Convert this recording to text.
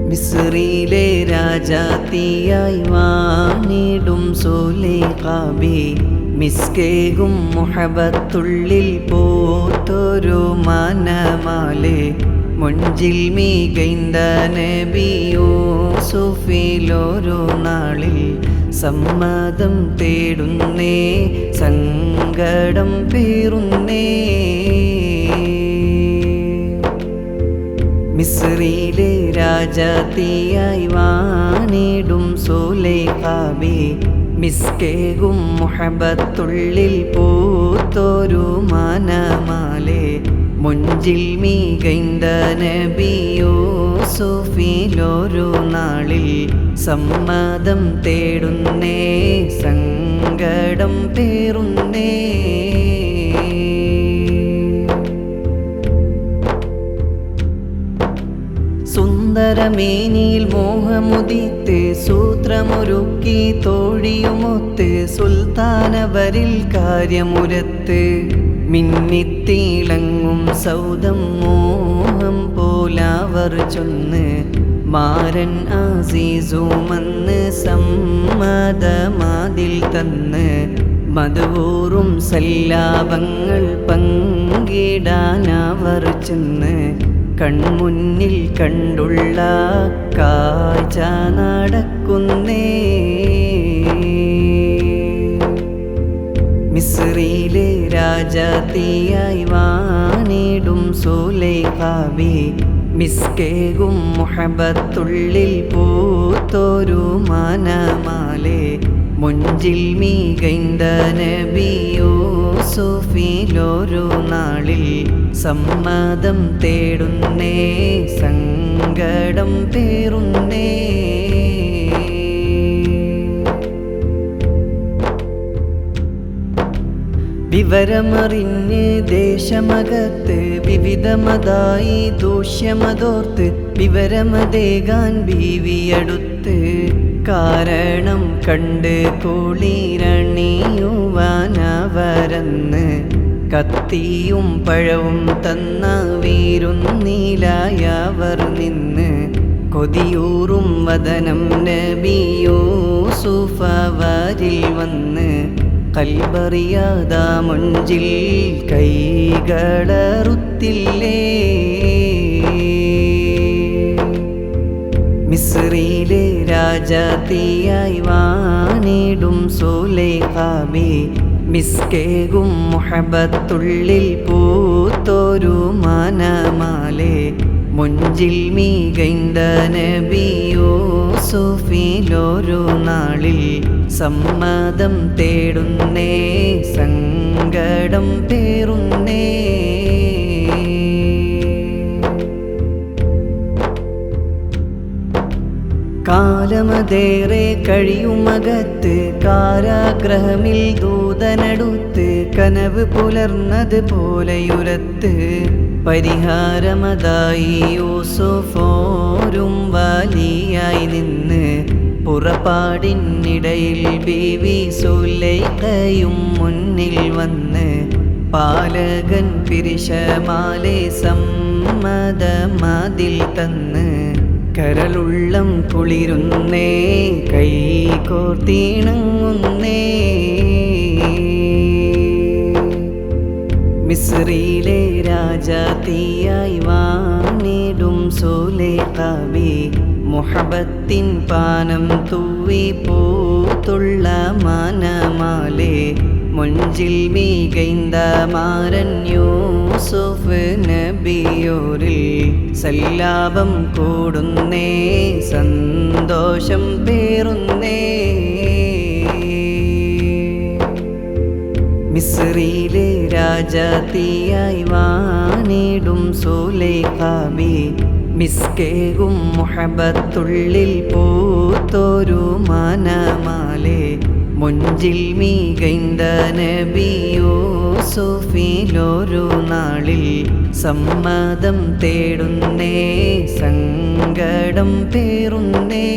മിസ്രിലെ രാജാത്തിയായി വാണിടും സുലൈഖാബി മിസ്കേകും മുഹബത്തുള്ളിൽ പോത്തൊരു മനമാലെ മുഞ്ചിൽ മികൈന്ത നബി യൂസുഫിലൊരു നാളിൽ സമ്മതം തേടുന്നേ സങ്കടം പേറുന്നേ. മിസ്രിലെ രാജാത്തിയായി വാണിടും സുലൈഖാബി മിസ്കേകും മുഹബത്തുള്ളിൽ പൂത്തൊരു മനമാലെ മുഞ്ചിൽ മികൈന്ത നബി യൂസുഫിലൊരു നാളിൽ സമ്മതം തേടുന്നേ സങ്കടം പേറുന്നേ. സുന്ദരമേനിയിൽ മോഹമുദിത്ത് സൂത്രമൊരുക്കി തോഴിയുമൊത്ത് സുൽത്താനവരിൽ കാര്യമുരത്ത് മിന്നിത്തിളങ്ങും സൗദം മോഹം പോലവർ ചൊന്ന് മാരൻ ആസീസുമന്ന് സമ്മതമാതിൽ തന്ന് മധുവൂറും സല്ലാപങ്ങൾ പങ്കിടാനവർ ചെന്ന് കൺമുന്നിൽ കണ്ടുള്ള കാഴ്ച നടക്കുന്നേ. മിസ്രിലെ രാജാത്തിയായി വാണിടും സുലൈഖാബി മിസ്കേകും മുഹബത്തുള്ളിൽ പൂത്തൊരു മനമാലെ മുഞ്ചിൽ മികൈന്ത നബി യൂസുഫിലൊരു നാളിൽ സമ്മതം തേടുന്നേ സങ്കടം പേറുന്നേ. വിവരമറിഞ്ഞ് ദേശമകത്ത് വിവിധമതായി ദൂഷ്യമതോർത്ത് വിവരമതേകാൻ ബീവിയടുത്ത് കാരണം കണ്ട് കുളിരണിയുവാനവരന്ന് കത്തിയും പഴവും തന്ന വീരുന്നീലായവർ നിന്ന് കൊതിയൂറും വദനം നബി യൂസുഫവരിൽ വന്ന് കൽബറിയാതാ മുഞ്ചിൽ കൈകളറുത്തില്ലേ. മിസ്രിലെ രാജാത്തിയായി വാണിടും സുലൈഖാബി മിസ്കേകും മുഹബത്തുള്ളിൽ പൂത്തൊരു മനമാലെ മുഞ്ചിൽ മികൈന്ത നബി യൂസുഫിലൊരു നാളിൽ സമ്മതം തേടുന്നേ സങ്കടം പേറുന്നേ. കാലമതേറെ കഴിയുമകത്ത് കാരാഗ്രഹമിൽ ദൂതനടുത്ത് കനവ് പുലർന്നത് പോലെയുരത്ത് പരിഹാരമതായി യൂസുഫോരും വലിയായി നിന്ന് പുറപ്പാടിനിടയിൽ ബീവി സുലൈഖയും മുന്നിൽ വന്ന് പാലകൻ പിരിശമാലെ സമ്മതമതിൽ തന്ന് കരളുള്ളം കുളിരുന്നേ കൈകോർത്തിണങ്ങുന്നേ. മിസ്രിലെ രാജാത്തിയായി വാണിടും സുലൈഖാബി മുഹബത്തിൻ പാനം തൂവി പൂത്തുള്ള മനമാലെ മുഞ്ചിൽ മികൈന്ത മാരൻ യൂസുഫ് നബിയോരിൽ സല്ലാപം കൂടുന്നേ സന്തോഷം പേറുന്നേ. മിസ്രിലെ രാജാത്തിയായി വാണിടും സുലൈഖാബി മിസ്കേകും മുഹബത്തുള്ളിൽ പൂത്തൊരു മനമാലെ മുഞ്ചിൽ മികൈന്ത നബി യൂസുഫിലൊരു നാളിൽ സമ്മതം തേടുന്നേ സങ്കടം പേറുന്നേ.